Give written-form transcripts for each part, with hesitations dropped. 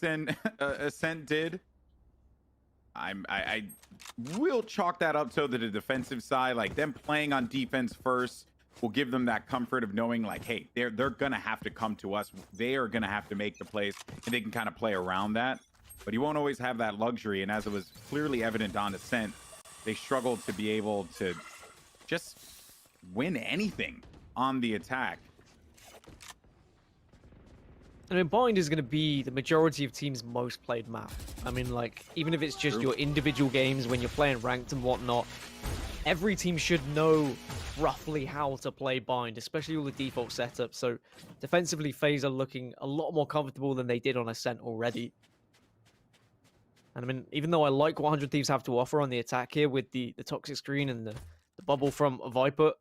and Ascent did, I will chalk that up to the defensive side. Like, them playing on defense first will give them that comfort of knowing, like, hey, they're gonna have to come to us. They are gonna have to make the plays, and they can kind of play around that. But you won't always have that luxury. And as it was clearly evident on Ascent, they struggled to be able to just win anything on the attack. I mean, Bind is going to be the majority of teams' most played map. I mean, like, even if it's just your individual games when you're playing ranked and whatnot, every team should know roughly how to play Bind, especially all the default setups. So defensively, FaZe are looking a lot more comfortable than they did on Ascent already. And I mean, even though I like what 100 Thieves have to offer on the attack here with the toxic screen and the bubble from Viper,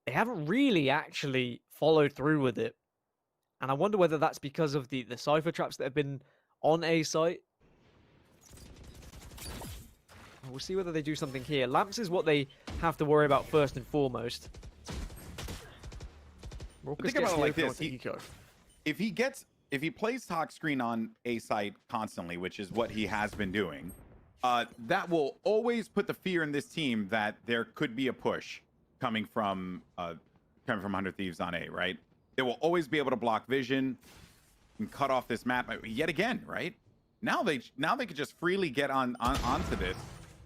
they haven't really actually followed through with it. And I wonder whether that's because of the Cypher traps that have been on A site. We'll see whether they do something here. Lamps is what they have to worry about first and foremost. Think about it like this. If he plays talk screen on A site constantly, which is what he has been doing, that will always put the fear in this team that there could be a push coming from 100 Thieves on A, right? They will always be able to block vision and cut off this map yet again, right? Now they could just freely get onto this.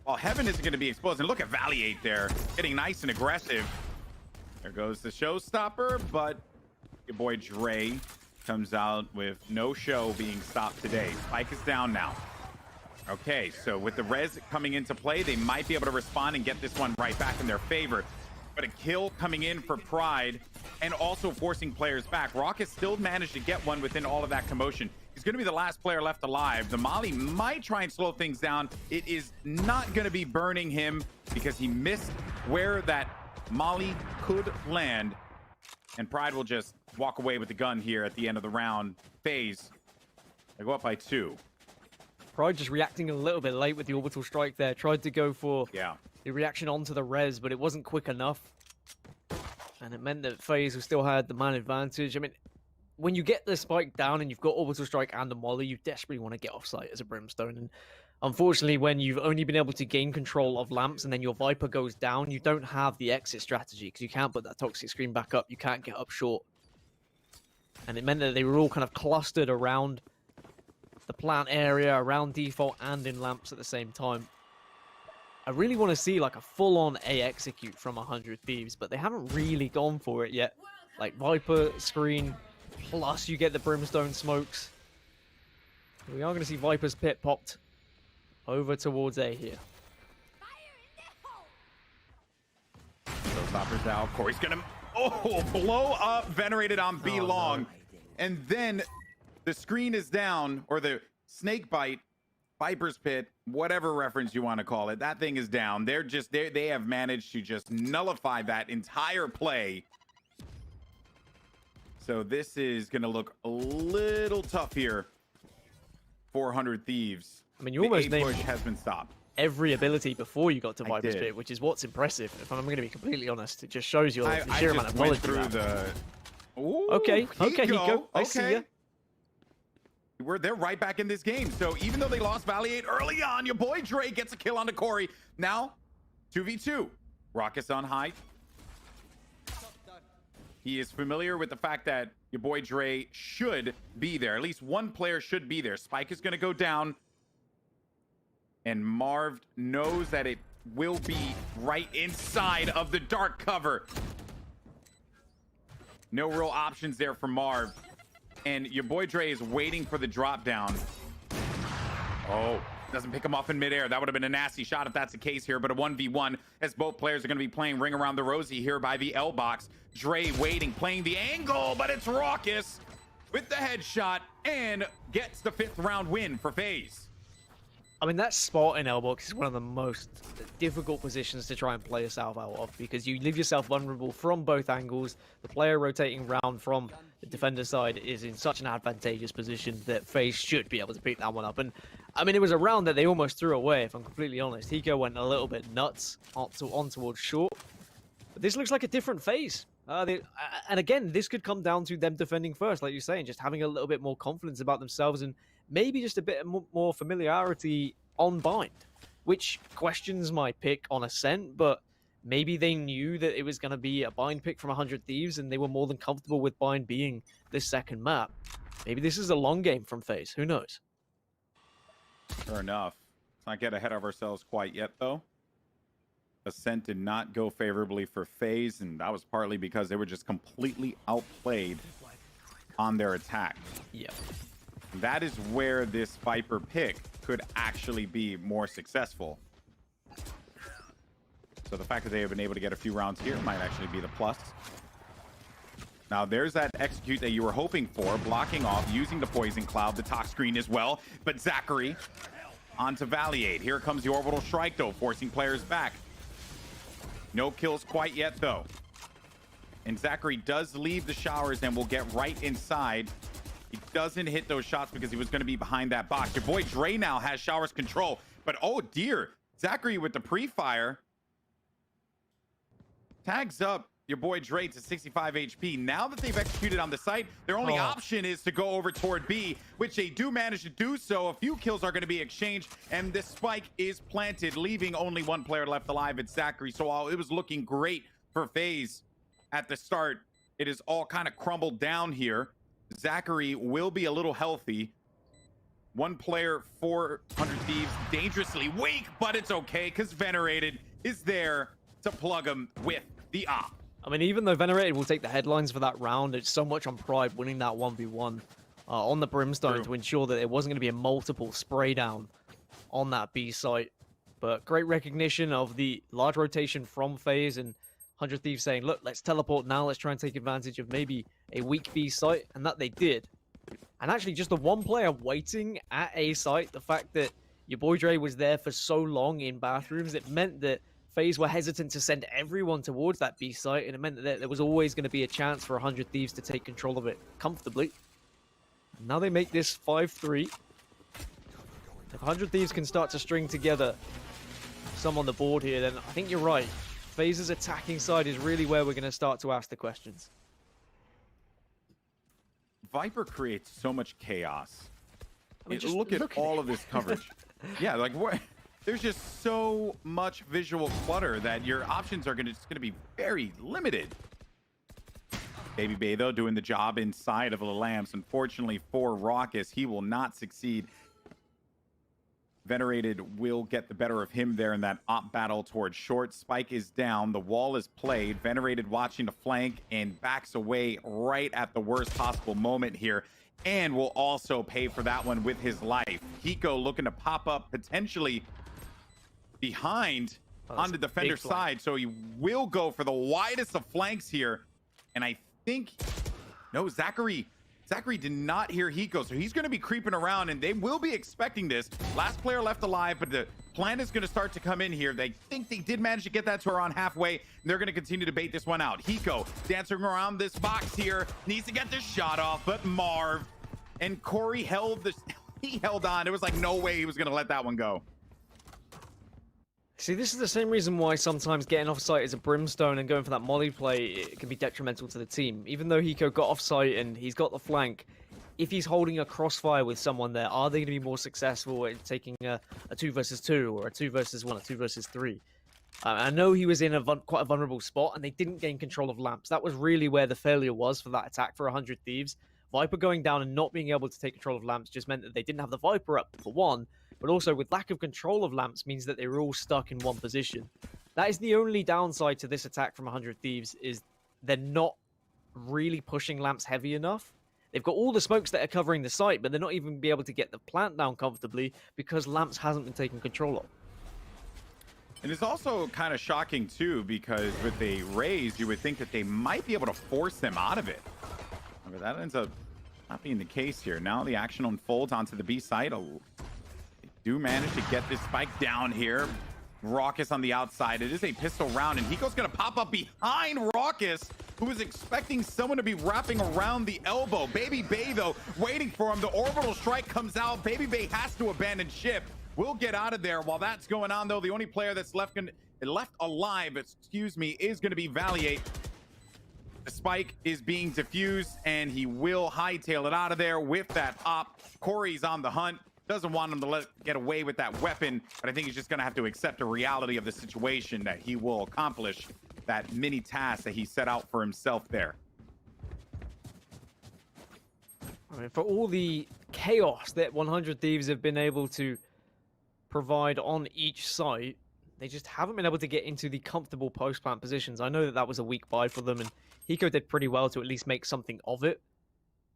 While Heaven isn't going to be exposed. And look at Valiate there, getting nice and aggressive. There goes the showstopper, but your boy Dre comes out with no show being stopped today. Spike is down now. Okay, so with the res coming into play, they might be able to respond and get this one right back in their favor. But a kill coming in for Pride and also forcing players back. Rocket still managed to get one within all of that commotion. He's going to be the last player left alive. The Molly might try and slow things down. It is not going to be burning him because he missed where that Molly could land. And Pride will just walk away with the gun here at the end of the round. FaZe, they go up by 2. Pride just reacting a little bit late with the orbital strike there. Tried to go for the reaction onto the res, but it wasn't quick enough. And it meant that FaZe still had the man advantage. I mean, when you get the spike down and you've got orbital strike and the molly, you desperately want to get off site as a Brimstone. And unfortunately, when you've only been able to gain control of lamps and then your Viper goes down, you don't have the exit strategy because you can't put that toxic screen back up. You can't get up short. And it meant that they were all kind of clustered around the plant area, around default and in lamps at the same time. I really want to see like a full-on A execute from 100 Thieves, but they haven't really gone for it yet. Like Viper screen, plus you get the Brimstone smokes. We are going to see Viper's pit popped over towards A here. Showstopper's out. Corey's going to blow up Venerated on B long. No. And then the screen is down, or the snake bite, Viper's pit, whatever reference you want to call it, that thing is down. They have managed to just nullify that entire play. So this is going to look a little tough here for 100 Thieves. I mean, you almost named push has been stopped. Every ability before you got to Viper's pit, which is what's impressive. If I'm going to be completely honest, it just shows you the sheer amount of knowledge. Ooh, okay, Hiko. I see ya. They're right back in this game. So even though they lost Valiate early on, your boy Dre gets a kill onto Corey. Now, 2v2. Rocket's on high. He is familiar with the fact that your boy Dre should be there. At least one player should be there. Spike is going to go down. And Marv knows that it will be right inside of the dark cover. No real options there for Marv. And your boy Dre is waiting for the drop down. Oh, doesn't pick him off in midair. That would have been a nasty shot if that's the case here, but a 1v1 as both players are going to be playing Ring Around the Rosie here by the L box. Dre waiting, playing the angle, but it's Raucous with the headshot and gets the 5th round win for FaZe. I mean, that spot in L-box is one of the most difficult positions to try and play yourself out of because you leave yourself vulnerable from both angles. The player rotating round from the defender side is in such an advantageous position that FaZe should be able to pick that one up. And I mean, it was a round that they almost threw away, if I'm completely honest. Hiko went a little bit nuts on towards short. But this looks like a different FaZe. And again, this could come down to them defending first, like you're saying, just having a little bit more confidence about themselves and maybe just a bit more familiarity on Bind, which questions my pick on Ascent, but maybe they knew that it was going to be a Bind pick from 100 Thieves and they were more than comfortable with Bind being this second map. Maybe this is a long game from FaZe. Who knows? Fair enough. Let's not get ahead of ourselves quite yet, though. Ascent did not go favorably for FaZe, and that was partly because they were just completely outplayed on their attack. Yeah. That is where this Viper pick could actually be more successful. So the fact that they have been able to get a few rounds here might actually be the plus. Now there's that execute that you were hoping for, blocking off, using the poison cloud, the top screen as well. But Zachary onto Valiate. Here comes the orbital strike though, forcing players back. No kills quite yet, though. And Zachary does leave the showers and will get right inside. He doesn't hit those shots because he was going to be behind that box. Your boy Dre now has showers control. But, oh, dear. Zachary with the pre-fire. Tags up your boy Dre to 65 HP. Now that they've executed on the site, their only option is to go over toward B, which they do manage to do so. A few kills are going to be exchanged, and this spike is planted, leaving only one player left alive. It's Zachary. So while it was looking great for FaZe at the start, it is all kind of crumbled down here. Zachary will be a little healthy. One player, 400 Thieves, dangerously weak, but it's okay because Venerated is there to plug him with the op. I mean, even though Venerated will take the headlines for that round, it's so much on pride winning that 1v1 on the Brimstone to ensure that it wasn't going to be a multiple spray down on that B site. But great recognition of the large rotation from FaZe and 100 Thieves saying, look, let's teleport now. Let's try and take advantage of maybe a weak B site. And that they did. And actually, just the one player waiting at A site, the fact that your boy Dre was there for so long in bathrooms, it meant that FaZe were hesitant to send everyone towards that B site, and it meant that there was always going to be a chance for 100 Thieves to take control of it comfortably. And now they make this 5-3. If 100 Thieves can start to string together some on the board here, then I think you're right. FaZe's attacking side is really where we're going to start to ask the questions. Viper creates so much chaos. I mean, look at all of this coverage. Yeah, like what? There's just so much visual clutter that your options are going to be very limited. Baby Bay, though, doing the job inside of the lamps. Unfortunately for Raucus, he will not succeed. Venerated will get the better of him there in that op battle towards short. Spike is down. The wall is played. Venerated watching the flank and backs away right at the worst possible moment here. And will also pay for that one with his life. Hiko looking to pop up potentially behind on the defender's side, so he will go for the widest of flanks here. And I think no, Zachary did not hear Hiko, so he's going to be creeping around, and they will be expecting this. Last player left alive, but the plan is going to start to come in here. They think they did manage to get that to around halfway, and they're going to continue to bait this one out. Hiko dancing around this box here, needs to get this shot off, but Marv and Corey he held on. It was like no way he was going to let that one go. See, this is the same reason why sometimes getting off-site as a Brimstone and going for that molly play, it can be detrimental to the team. Even though Hiko got off-site and he's got the flank, if he's holding a crossfire with someone there, are they going to be more successful in taking a 2 versus 2 or a 2 versus 1, a 2 versus 3? I know he was in quite a vulnerable spot and they didn't gain control of lamps. That was really where the failure was for that attack for 100 Thieves. Viper going down and not being able to take control of lamps just meant that they didn't have the Viper up, for one, but also with lack of control of lamps means that they were all stuck in one position. That is the only downside to this attack from 100 Thieves, is they're not really pushing lamps heavy enough. They've got all the smokes that are covering the site, but they're not even be able to get the plant down comfortably because lamps hasn't been taken control of. And it's also kind of shocking too, because with a raise, you would think that they might be able to force them out of it. But that ends up not being the case here. Now the action unfolds onto the B side. They do manage to get this spike down here. Raucus on the outside. It is a pistol round, and Hiko's going to pop up behind Raucus, who was expecting someone to be wrapping around the elbow. Baby Bay, though, waiting for him. The orbital strike comes out. Baby Bay has to abandon ship. We'll get out of there. While that's going on, though, the only player that's left alive, is going to be Valiate. The spike is being diffused, and he will hightail it out of there with that op. Corey's on the hunt. Doesn't want him to get away with that weapon, but I think he's just going to have to accept the reality of the situation that he will accomplish that mini task that he set out for himself there. I mean, for all the chaos that 100 Thieves have been able to provide on each site, they just haven't been able to get into the comfortable post-plant positions. I know that that was a weak buy for them, and Hiko did pretty well to at least make something of it.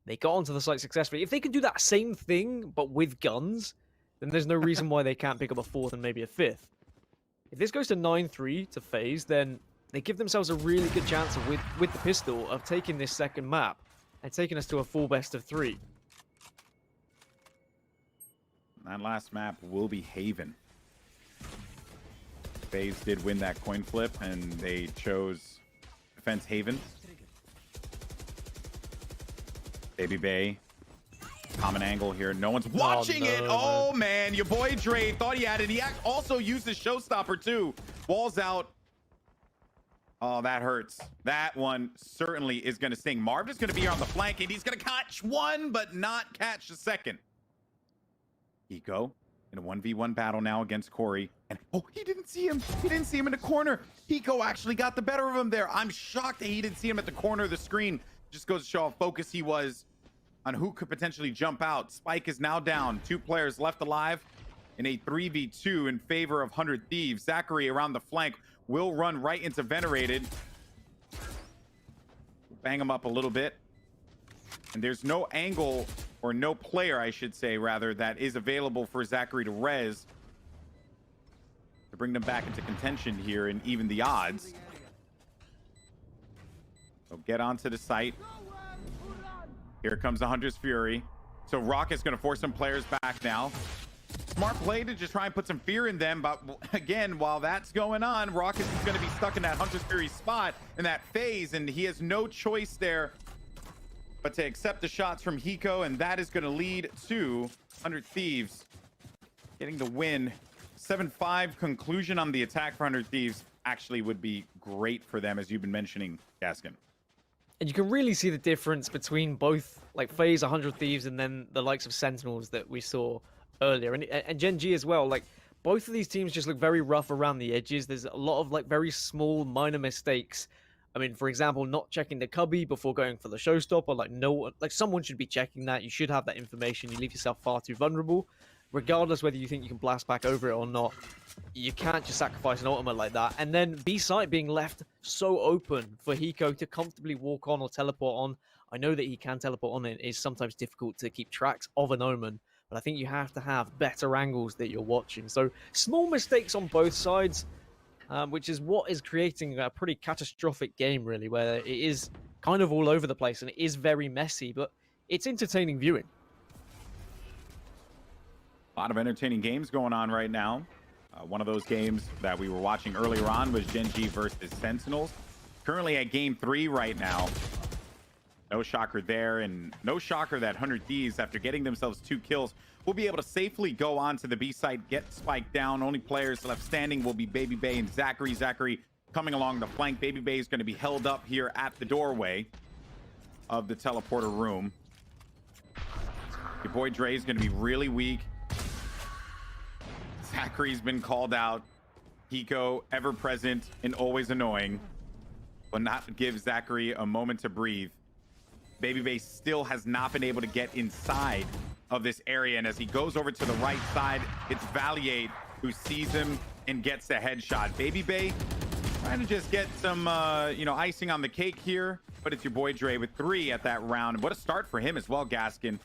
They got onto the site successfully. If they can do that same thing, but with guns, then there's no reason why they can't pick up a fourth and maybe a fifth. If this goes to 9-3 to FaZe, then they give themselves a really good chance of, with the pistol of taking this second map and taking us to a full best of 3. That last map will be Haven. FaZe did win that coin flip, and they chose Defense Haven. Baby Bay. Common angle here. No one's watching it. Oh, man. Your boy Dre thought he had it. He also used the showstopper, too. Walls out. Oh, that hurts. That one certainly is going to sting. Marv is going to be on the flank, and he's going to catch one, but not catch the second. Hiko in a 1v1 battle now against Corey. And oh, he didn't see him. He didn't see him in the corner. Hiko actually got the better of him there. I'm shocked that he didn't see him at the corner of the screen. Just goes to show how focused he was on who could potentially jump out. Spike is now down. 2 players left alive in a 3v2 in favor of 100 Thieves. Zachary around the flank will run right into Venerated. Bang him up a little bit. And there's no angle, or no player, I should say, rather, that is available for Zachary to res to bring them back into contention here and even the odds. So get onto the site. Here comes the Hunter's Fury. So Rocket's going to force some players back now. Smart play to just try and put some fear in them, but again, while that's going on, Rocket is going to be stuck in that Hunter's Fury spot in that phase, and he has no choice there but to accept the shots from Hiko, and that is going to lead to 100 Thieves getting the win. 7-5 conclusion on the attack for 100 Thieves actually would be great for them, as you've been mentioning, Gaskin. And you can really see the difference between both, like, FaZe, 100 Thieves, and then the likes of Sentinels that we saw earlier. And Gen G as well. Like, both of these teams just look very rough around the edges. There's a lot of, like, very small, minor mistakes. I mean, for example, not checking the cubby before going for the showstopper. Like, no one, like, someone should be checking that. You should have that information. You leave yourself far too vulnerable. Regardless whether you think you can blast back over it or not, you can't just sacrifice an ultimate like that. And then B-site being left so open for Hiko to comfortably walk on or teleport on. I know that he can teleport on. It is sometimes difficult to keep tracks of an Omen, but I think you have to have better angles that you're watching. So small mistakes on both sides, which is what is creating a pretty catastrophic game, really, where it is kind of all over the place and it is very messy, but it's entertaining viewing. A lot of entertaining games going on right now. One of those games that we were watching earlier on was Gen G versus Sentinels. Currently at game 3 right now. No shocker there, and no shocker that 100 Thieves, after getting themselves 2 kills, will be able to safely go on to the B site, get Spike down. Only players left standing will be Baby Bay and Zachary. Zachary coming along the flank. Baby Bay is going to be held up here at the doorway of the teleporter room. Your boy Dre is going to be really weak. Zachary's been called out. Hiko, ever present and always annoying, will not give Zachary a moment to breathe. Baby Bay still has not been able to get inside of this area, and as he goes over to the right side, it's Valiate who sees him and gets the headshot. Baby Bay trying to just get some icing on the cake here, but it's your boy Dre with 3 at that round. What a start for him as well, Gaskin.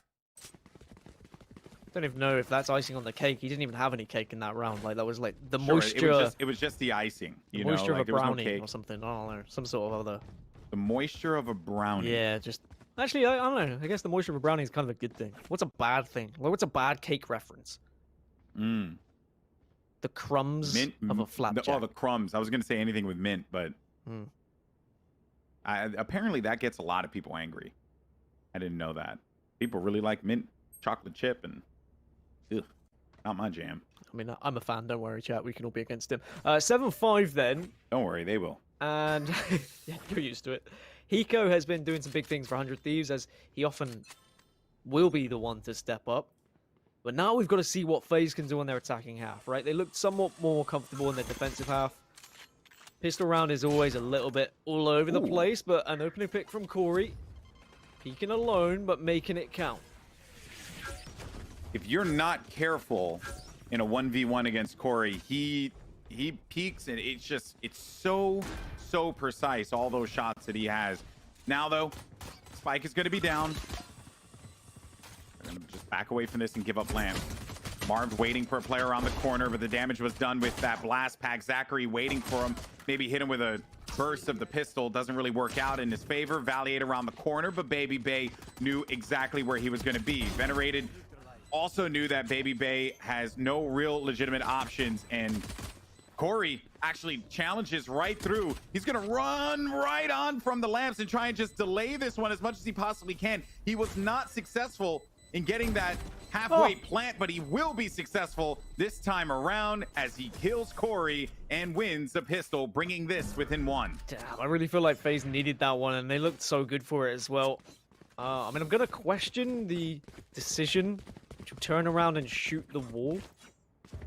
I don't even know if that's icing on the cake. He didn't even have any cake in that round. Like, that was like the moisture. It was just the icing. The moisture of a brownie or something. I don't know. Some sort of other. The moisture of a brownie. Yeah, just actually, I don't know. I guess the moisture of a brownie is kind of a good thing. What's a bad thing? Like, what's a bad cake reference? The crumbs of a flapjack. The crumbs. I was gonna say anything with mint, but apparently that gets a lot of people angry. I didn't know that. People really like mint chocolate chip and. Ugh, not my jam. I mean, I'm a fan. Don't worry, chat. We can all be against him. 7-5 then. Don't worry, they will. And yeah, you're used to it. Hiko has been doing some big things for 100 Thieves, as he often will be the one to step up. But now we've got to see what FaZe can do on their attacking half, right? They looked somewhat more comfortable in their defensive half. Pistol round is always a little bit all over the place, but an opening pick from Corey. Peeking alone, but making it count. If you're not careful in a 1v1 against Corey, he peeks, and it's so precise, all those shots that he has. Now, though, Spike is going to be down. They're going to just back away from this and give up lamp. Marv waiting for a player around the corner, but the damage was done with that blast pack. Zachary waiting for him. Maybe hit him with a burst of the pistol. Doesn't really work out in his favor. Valiate around the corner, but Baby Bay knew exactly where he was going to be. Venerated also knew that Baby Bay has no real legitimate options, and Corey actually challenges right through. He's going to run right on from the lamps and try and just delay this one as much as he possibly can. He was not successful in getting that halfway plant, but he will be successful this time around as he kills Corey and wins the pistol, bringing this within one. Damn, I really feel like FaZe needed that one, and they looked so good for it as well. I mean, I'm going to question the decision to turn around and shoot the wall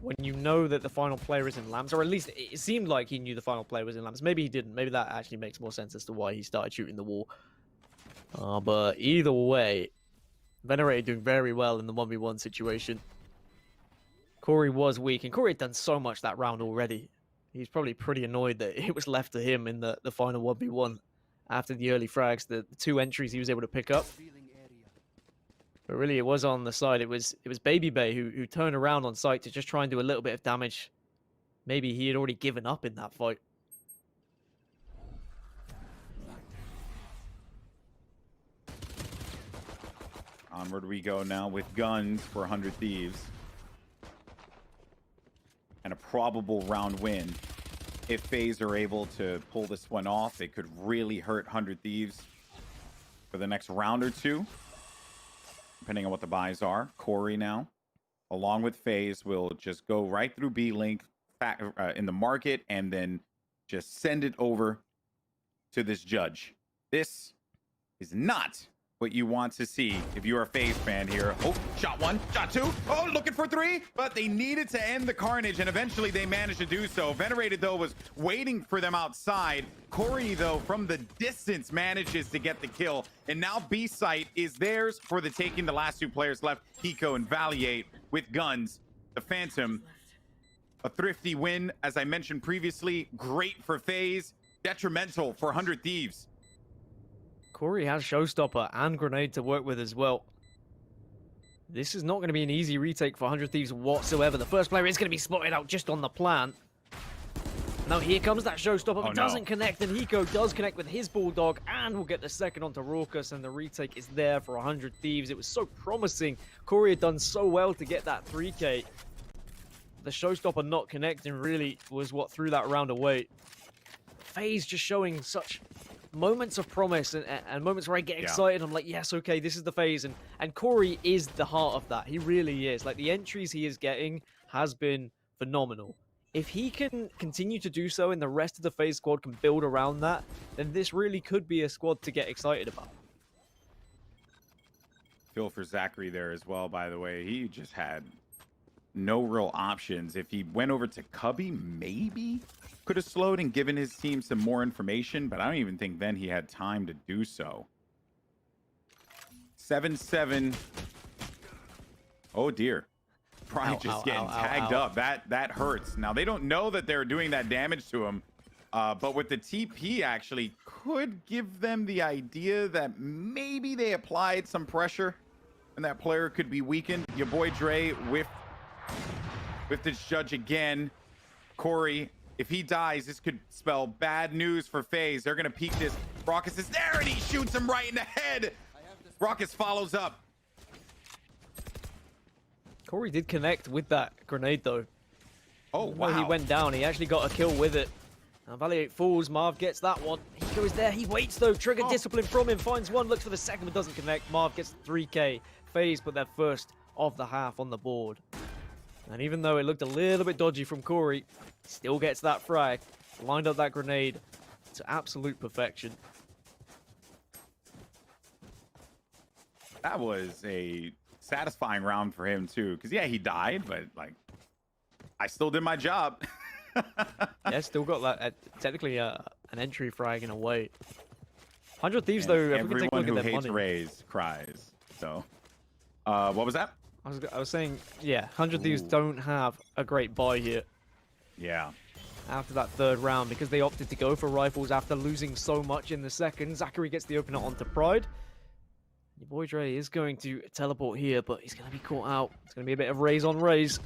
when you know that the final player is in lamps, or at least it seemed like he knew the final player was in lamps. Maybe he didn't. Maybe that actually makes more sense as to why he started shooting the wall. But either way, Venerated doing very well in the 1v1 situation. Corey was weak, and Corey had done so much that round already. He's probably pretty annoyed that it was left to him in the final 1v1 after the early frags, the 2 entries he was able to pick up. But really, it was on the side. It was Baby Bay who turned around on site to just try and do a little bit of damage. Maybe he had already given up in that fight. Onward we go now with guns for 100 Thieves. And a probable round win. If FaZe are able to pull this one off, it could really hurt 100 Thieves for the next round or two, depending on what the buys are. Corey now, along with FaZe, will just go right through B-Link in the market and then just send it over to this judge. This is not what you want to see if you're a FaZe fan here. Oh, shot 1, shot 2. Oh, looking for 3, but they needed to end the carnage, and eventually they managed to do so. Venerated, though, was waiting for them outside. Corey, though, from the distance manages to get the kill, and now B-site is theirs for the taking. The last 2 players left, Hiko and Valiate, with guns. The Phantom, a thrifty win, as I mentioned previously. Great for FaZe, detrimental for 100 Thieves. Corey has Showstopper and Grenade to work with as well. This is not going to be an easy retake for 100 Thieves whatsoever. The first player is going to be spotted out just on the plan. Now here comes that Showstopper, but doesn't connect, and Hiko does connect with his Bulldog, and will get the second onto Raucus, and the retake is there for 100 Thieves. It was so promising. Corey had done so well to get that 3K. The Showstopper not connecting really was what threw that round away. FaZe just showing such moments of promise and moments where I get excited. I'm like, yes, okay, this is the FaZe, and Corey is the heart of that. He really is. Like, the entries he is getting has been phenomenal. If he can continue to do so and the rest of the FaZe squad can build around that, then this really could be a squad to get excited about. Feel for Zachary there as well, by the way. He just had no real options. If he went over to Cubby, maybe could have slowed and given his team some more information, but I don't even think then he had time to do so. 7-7. Oh dear. Probably just getting tagged up. That hurts. Now they don't know that they're doing that damage to him, but with the TP actually could give them the idea that maybe they applied some pressure and that player could be weakened. Your boy Dre with this judge again. Corey, if he dies, this could spell bad news for FaZe. They're gonna peek this. Raucus is there, and he shoots him right in the head. Raucus follows up. Corey did connect with that grenade, though. Oh, wow. He went down. He actually got a kill with it. Now, Valiate falls. Marv gets that one. Hiko is there. He waits, though. Trigger discipline from him. Finds one. Looks for the second, but doesn't connect. Marv gets 3K. FaZe put their first of the half on the board. And even though it looked a little bit dodgy from Corey, still gets that frag. Lined up that grenade to absolute perfection. That was a satisfying round for him too. Because yeah, he died, but like, I still did my job. Yeah, still got that technically an entry frag in a way. 100 Thieves And though. If we can take a everyone look who at their hates money. Raze cries. So, what was that? I was saying, yeah, 100 Thieves don't have a great buy here. Yeah. After that third round, because they opted to go for rifles after losing so much in the second. Zachary gets the opener onto Pride. Your boy Dre is going to teleport here, but he's going to be caught out. It's going to be a bit of raise on raise.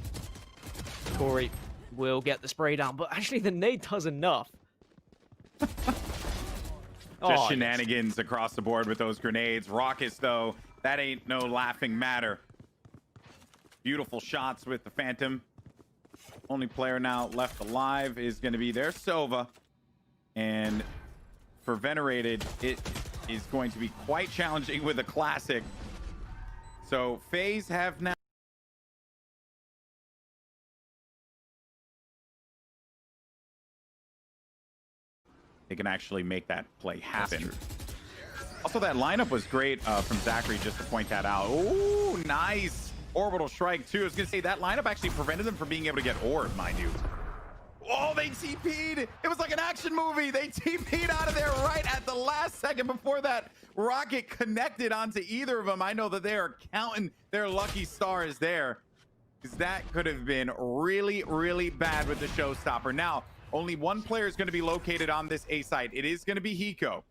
Corey will get the spray down, but actually the nade does enough. Just shenanigans across the board with those grenades. Rockets, though, that ain't no laughing matter. Beautiful shots with the Phantom. Only player now left alive is going to be their Sova. And for Venerated, it is going to be quite challenging with a classic. So FaZe have now they can actually make that play happen. Also, that lineup was great from Zachary, just to point that out. Oh, nice. Orbital strike, too. I was going to say, that lineup actually prevented them from being able to get orb, mind you. Oh, they TP'd. It was like an action movie. They TP'd out of there right at the last second before that rocket connected onto either of them. I know that they are counting their lucky stars there, because that could have been really, really bad with the showstopper. Now, only one player is going to be located on this A site. It is going to be Hiko.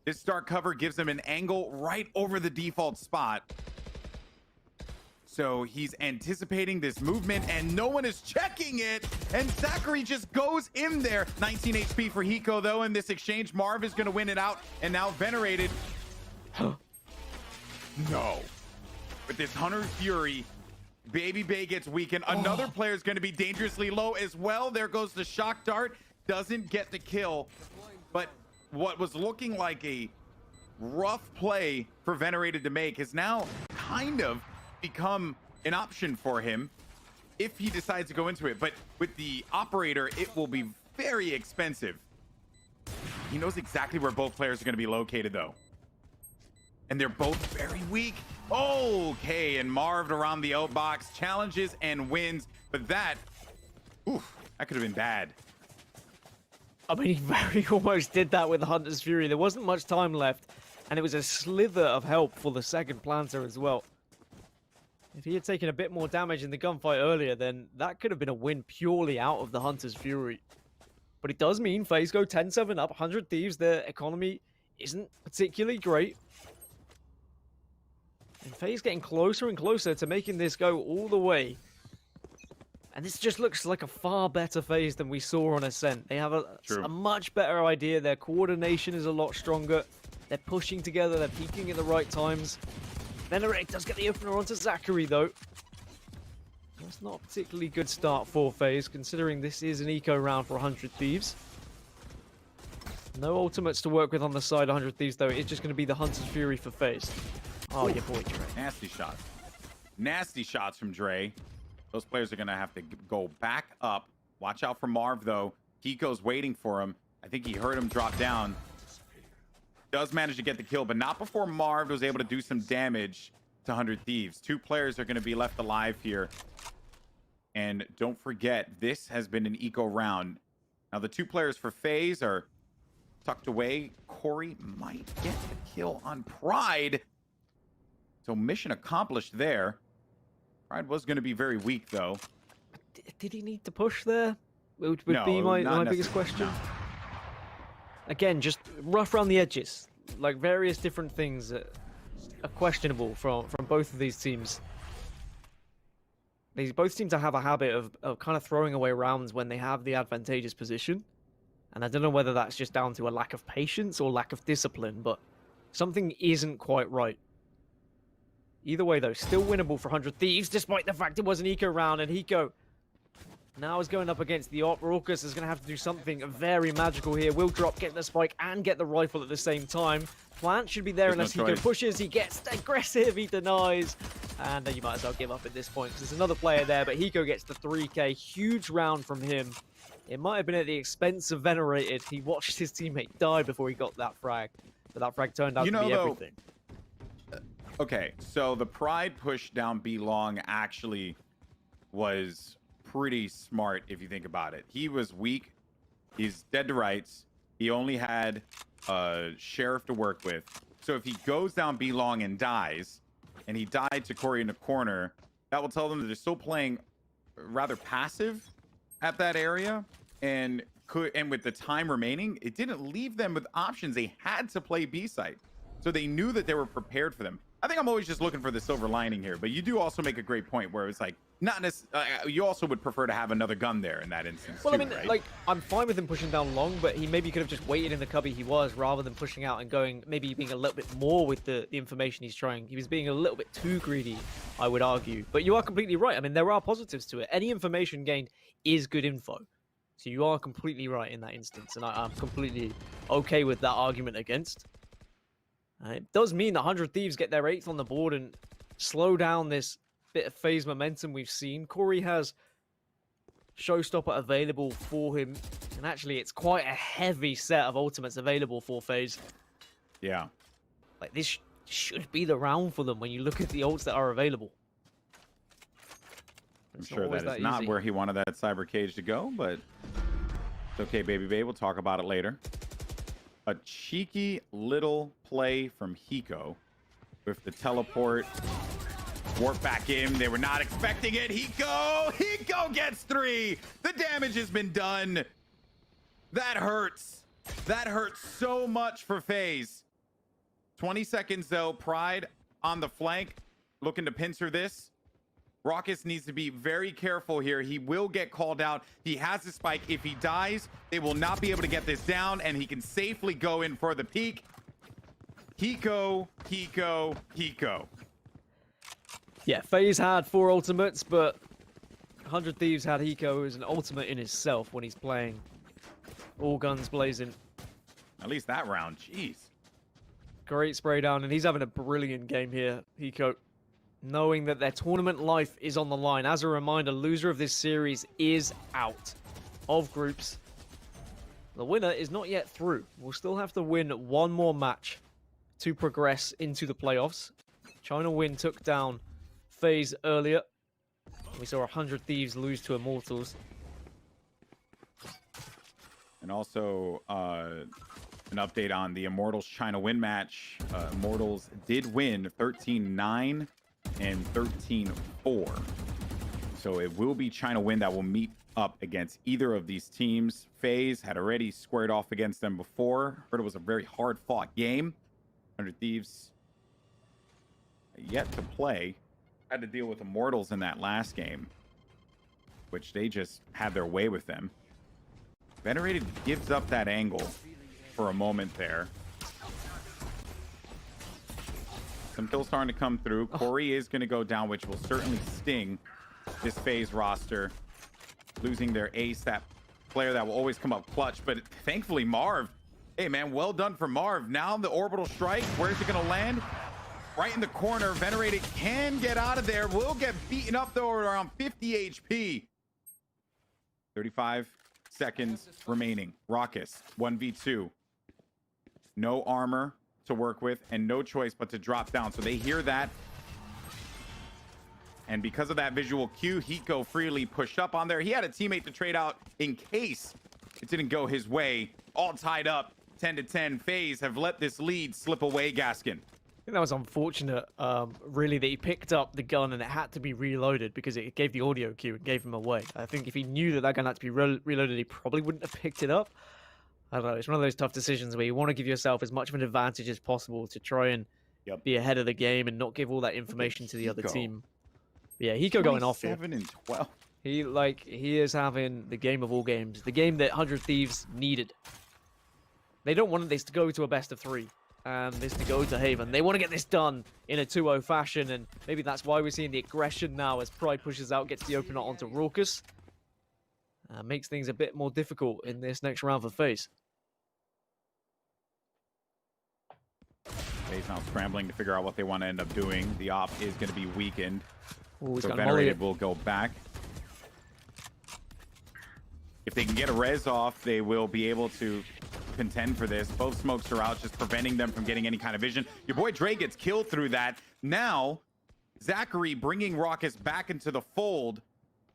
This dark cover gives him an angle right over the default spot. So he's anticipating this movement and no one is checking it. And Zachary just goes in there. 19 HP for Hiko though in this exchange. Marv is going to win it out. And now Venerated. No. With this Hunter Fury, Baby Bay gets weakened. Another player is going to be dangerously low as well. There goes the shock dart. Doesn't get the kill. But what was looking like a rough play for Venerated to make has now kind of become an option for him if he decides to go into it. But with the operator, it will be very expensive. He knows exactly where both players are going to be located though. And they're both very weak. Okay, and Marv around the outbox challenges and wins. But that, oof, that could have been bad. I mean, he very almost did that with the Hunter's Fury. There wasn't much time left, and it was a slither of help for the second planter as well. If he had taken a bit more damage in the gunfight earlier, then that could have been a win purely out of the Hunter's Fury. But it does mean FaZe go 10-7 up, 100 Thieves. Their economy isn't particularly great. And FaZe getting closer and closer to making this go all the way. And this just looks like a far better FaZe than we saw on Ascent. They have a much better idea. Their coordination is a lot stronger. They're pushing together. They're peeking at the right times. Venerated does get the opener onto Zachary, though. That's not a particularly good start for FaZe, considering this is an eco round for 100 Thieves. No ultimates to work with on the side 100 Thieves, though. It's just going to be the Hunter's Fury for FaZe. Oh, your boy, Dre. Nasty shots. Nasty shots from Dre. Those players are going to have to go back up. Watch out for Marv, though. Hiko's waiting for him. I think he heard him drop down. Does manage to get the kill, but not before Marv was able to do some damage to 100 Thieves. Two players are going to be left alive here. And don't forget, this has been an eco round. Now, the two players for FaZe are tucked away. Corey might get the kill on Pride. So mission accomplished there. Pride was going to be very weak, though. Did he need to push there? Would No, be my biggest necessarily, question. no. Again, just rough around the edges. Like various different things that are questionable from both of these teams. They both seem to have a habit of kind of throwing away rounds when they have the advantageous position. And I don't know whether that's just down to a lack of patience or lack of discipline, but something isn't quite right. Either way, though, still winnable for 100 Thieves, despite the fact it was an eco round, and Hiko now is going up against the Op. Raucus is going to have to do something very magical here. Will drop, get the spike, and get the rifle at the same time. Plant should be there unless Hiko pushes. He gets aggressive, he denies. And then you might as well give up at this point, because there's another player there, but Hiko gets the 3K. Huge round from him. It might have been at the expense of Venerated. He watched his teammate die before he got that frag. But that frag turned out to be everything. Okay, so the Pride push down B long actually was pretty smart if you think about it. He was weak. He's dead to rights. He only had Sheriff to work with. So if he goes down B long and dies, and he died to Corey in the corner, that will tell them that they're still playing rather passive at that area. And with the time remaining, it didn't leave them with options. They had to play B site. So they knew that they were prepared for them. I think I'm always just looking for the silver lining here, but you do also make a great point where it's like, not necessarily, you also would prefer to have another gun there in that instance. Well, too, I mean, right? like, I'm fine with him pushing down long, but he maybe could have just waited in the cubby he was rather than pushing out and going, maybe being a little bit more with the information he's trying. He was being a little bit too greedy, I would argue. But you are completely right. I mean, there are positives to it. Any information gained is good info. So you are completely right in that instance, and I'm completely okay with that argument against. It does mean that 100 Thieves get their 8th on the board and slow down this bit of FaZe momentum we've seen. Corey has Showstopper available for him, and actually it's quite a heavy set of ultimates available for FaZe. Yeah. Like, this should be the round for them when you look at the ults that are available. I'm sure that is not where he wanted that cyber cage to go, but it's okay, baby babe. We'll talk about it later. A cheeky little play from Hiko with the teleport. Warp back in. They were not expecting it. Hiko gets 3. The damage has been done. That hurts. That hurts so much for FaZe. 20 seconds though. Pride on the flank, looking to pincer this. Raucus needs to be very careful here. He will get called out. He has the spike. If he dies, they will not be able to get this down, and he can safely go in for the peak. Hiko. Yeah, FaZe had 4 ultimates, but 100 Thieves had Hiko as an ultimate in itself when he's playing. All guns blazing. At least that round. Jeez. Great spray down, and he's having a brilliant game here, Hiko. Knowing that their tournament life is on the line. As a reminder, loser of this series is out of groups. The winner is not yet through. We'll still have to win one more match to progress into the playoffs. China Win took down FaZe earlier. We saw 100 Thieves lose to Immortals. And also an update on the Immortals China Win match. Immortals did win 13-9 and 13-4. So it will be China Win that will meet up against either of these teams. FaZe had already squared off against them before. Heard it was a very hard-fought game. 100 Thieves yet to play. Had to deal with Immortals in that last game, which they just had their way with them. Venerated gives up that angle for a moment there. Some kills starting to come through. Corey is going to go down, which will certainly sting this FaZe roster. Losing their ace, that player that will always come up clutch. But thankfully, Marv. Hey, man, well done for Marv. Now the orbital strike. Where's it going to land? Right in the corner. Venerated can get out of there. Will get beaten up, though, around 50 HP. 35 seconds remaining. Raucus, 1v2. No armor to work with and no choice but to drop down. So they hear that. And because of that visual cue, Hiko freely pushed up on there. He had a teammate to trade out in case it didn't go his way. All tied up, 10-10. FaZe have let this lead slip away, Gaskin. I think that was unfortunate, really, that he picked up the gun and it had to be reloaded because it gave the audio cue and gave him away. I think if he knew that that gun had to be reloaded, he probably wouldn't have picked it up. I don't know. It's one of those tough decisions where you want to give yourself as much of an advantage as possible to try and be ahead of the game and not give all that information to the other team. But yeah, Hiko going off here. 7 and 12. He is having the game of all games, the game that 100 Thieves needed. They don't want this to go to a best of 3 and this to go to Haven. They want to get this done in a 2-0 fashion, and maybe that's why we're seeing the aggression now as Pride pushes out, gets the opener onto Raucus. Makes things a bit more difficult in this next round for FaZe. FaZe now scrambling to figure out what they want to end up doing. The op is going to be weakened. Ooh, so Venerated will go back. If they can get a res off, they will be able to contend for this. Both smokes are out, just preventing them from getting any kind of vision. Your boy Dre gets killed through that. Now, Zachary bringing Raucus back into the fold,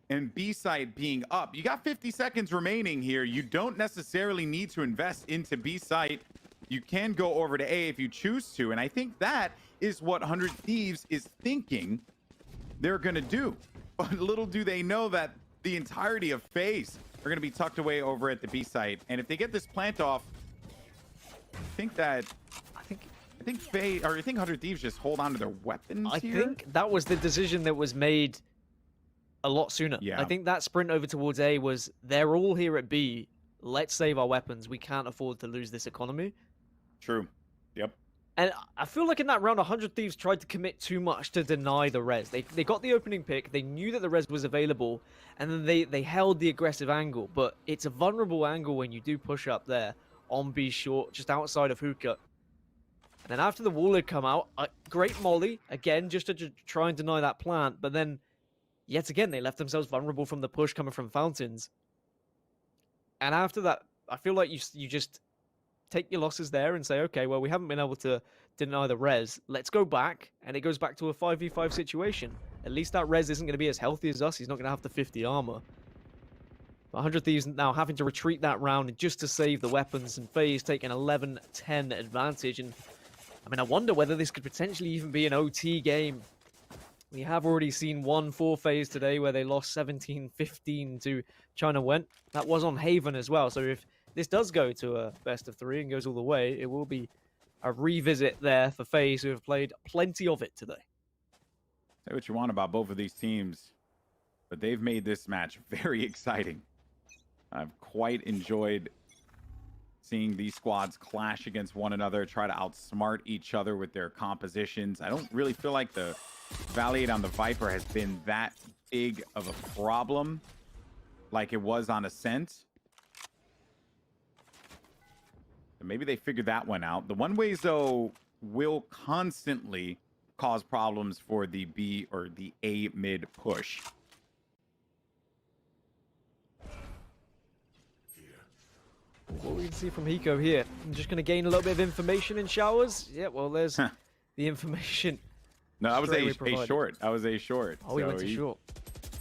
and B-side being up. You got 50 seconds remaining here. You don't necessarily need to invest into B-side. You can go over to A if you choose to, and I think that is what 100 Thieves is thinking they're going to do. But little do they know that the entirety of FaZe are going to be tucked away over at the B site. And if they get this plant off, I think 100 Thieves just hold on to their weapons here. I think that was the decision that was made a lot sooner. Yeah. I think that sprint over towards A was, they're all here at B. Let's save our weapons. We can't afford to lose this economy. True. Yep. And I feel like in that round, 100 Thieves tried to commit too much to deny the res. They got the opening pick, they knew that the res was available, and then they held the aggressive angle. But it's a vulnerable angle when you do push up there on B short, just outside of hookah. And then after the wall had come out, great molly, again, just to try and deny that plant. But then, yet again, they left themselves vulnerable from the push coming from fountains. And after that, I feel like you just take your losses there and say, okay, well, we haven't been able to deny the res. Let's go back, and it goes back to a 5v5 situation. At least that res isn't going to be as healthy as us. He's not going to have the 50 armor. But 100 Thieves now having to retreat that round just to save the weapons, and FaZe taking 11-10 advantage. And I mean, I wonder whether this could potentially even be an OT game. We have already seen one for FaZe today where they lost 17-15 to China Went. That was on Haven as well. So if this does go to a best of 3 and goes all the way, it will be a revisit there for FaZe, who have played plenty of it today. Say what you want about both of these teams, but they've made this match very exciting. I've quite enjoyed seeing these squads clash against one another, try to outsmart each other with their compositions. I don't really feel like the Valiant on the Viper has been that big of a problem like it was on Ascent. Maybe they figured that one out. The one ways, though, will constantly cause problems for the B or the A mid push. What we can see from Hiko here. I'm just going to gain a little bit of information in showers. Yeah, well, there's the information. No, that was a short. That was a short. Oh, he went to short.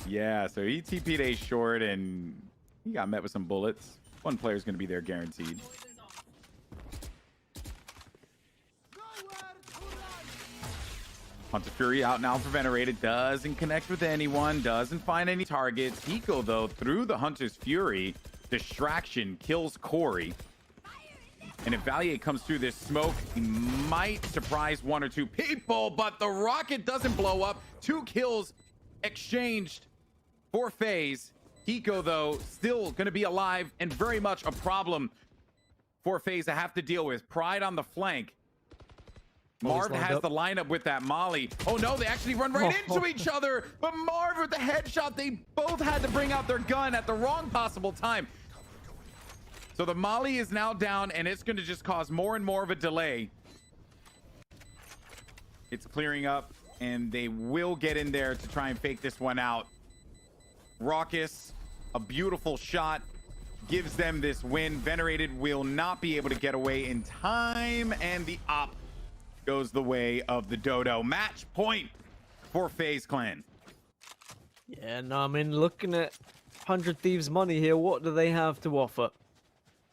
Yeah, so he TP'd a short, and he got met with some bullets. One player's going to be there guaranteed. Hunter Fury out now for Venerated. Doesn't connect with anyone. Doesn't find any targets. Hiko, though, through the Hunter's Fury, distraction kills Corey. And if Valier comes through this smoke, he might surprise one or two people, but the rocket doesn't blow up. 2 kills exchanged for FaZe. Hiko, though, still going to be alive and very much a problem for FaZe to have to deal with. Pride on the flank. Marv has the lineup with that molly. Oh no, they actually run right into each other. But Marv with the headshot, they both had to bring out their gun at the wrong possible time. So the molly is now down, and it's going to just cause more and more of a delay. It's clearing up, and they will get in there to try and fake this one out. Raucus, a beautiful shot, gives them this win. Venerated will not be able to get away in time, and the op goes the way of the Dodo. Match point for FaZe Clan. Yeah, no, I mean, looking at 100 Thieves money here, what do they have to offer?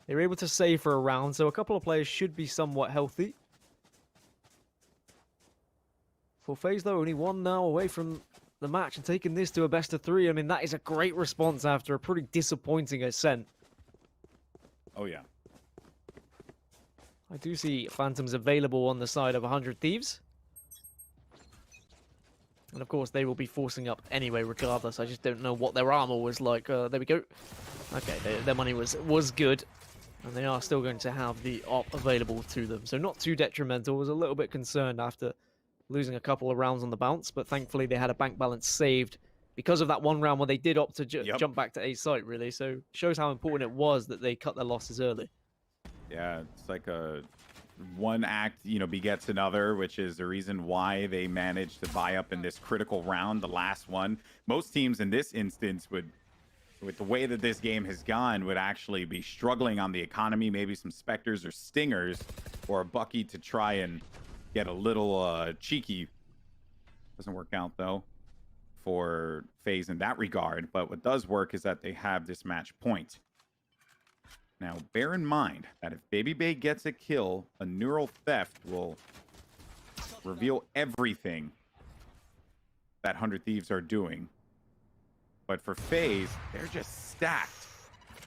They were able to save for a round, so a couple of players should be somewhat healthy. For FaZe, though, only 1 now away from the match and taking this to a best of 3. I mean, that is a great response after a pretty disappointing ascent. Oh, yeah. I do see Phantoms available on the side of 100 Thieves. And of course, they will be forcing up anyway, regardless. I just don't know what their armor was like. There we go. Okay, their money was good. And they are still going to have the op available to them. So not too detrimental. Was a little bit concerned after losing a couple of rounds on the bounce. But thankfully, they had a bank balance saved because of that one round where they did opt to jump back to A site, really. So shows how important it was that they cut their losses early. Yeah, it's like a one act, begets another, which is the reason why they managed to buy up in this critical round, the last one. Most teams in this instance would with the way that this game has gone, would actually be struggling on the economy. Maybe some Spectres or Stingers, or a Bucky to try and get a little cheeky. Doesn't work out though for FaZe in that regard. But what does work is that they have this match point. Now, bear in mind that if Baby Bay gets a kill, a neural theft will reveal everything that 100 Thieves are doing. But for FaZe, they're just stacked.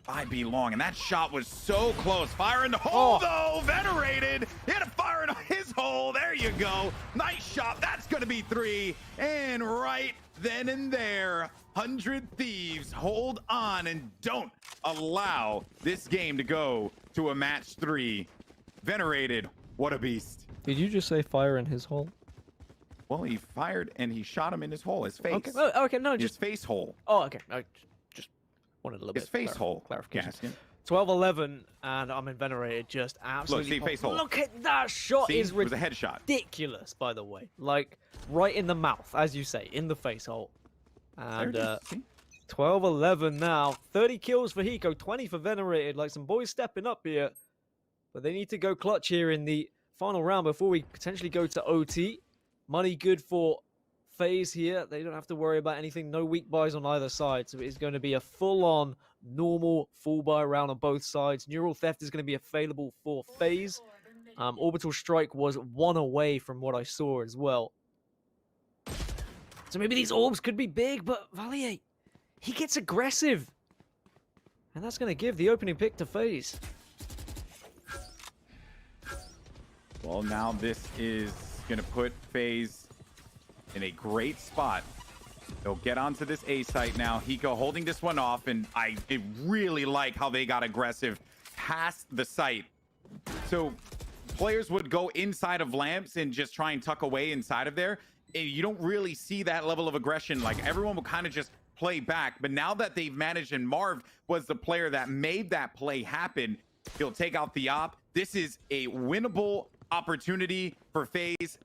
5B long, and that shot was so close. Fire in the hole, though. Venerated. Hit a fire in his hole. There you go. Nice shot. That's going to be 3. And right then and there, 100 Thieves hold on and don't allow this game to go to a match 3. Venerated. What a beast. Did you just say fire in his hole? Well, he fired and he shot him in his hole, his face. Okay, oh, okay, no, his just face hole. Oh, okay. I just wanted a little His bit face hole. clarification. Gaskin. 12-11, and I'm in Venerated. Just absolutely. Look, see, face hole. Look at that shot. See? Is It was a headshot. ridiculous, by the way. Like right in the mouth, as you say, in the face hole. And 12-11 now. 30 kills for Hiko, 20 for Venerated. Like some boys stepping up here, but they need to go clutch here in the final round before we potentially go to OT. Money good for FaZe here. They don't have to worry about anything. No weak buys on either side. So it is going to be a full-on normal full buy round on both sides. Neural Theft is going to be available for FaZe. Orbital Strike was 1 away from what I saw as well. So maybe these orbs could be big, but Valier, he gets aggressive. And that's going to give the opening pick to FaZe. Well, now this is going to put FaZe in a great spot. They'll get onto this A site now. Hiko holding this one off, and I really like how they got aggressive past the site. So players would go inside of lamps and just try and tuck away inside of there. And you don't really see that level of aggression. Like, everyone will kind of just play back. But now that they've managed, and Marv was the player that made that play happen, he'll take out the op. This is a winnable opportunity for FaZe.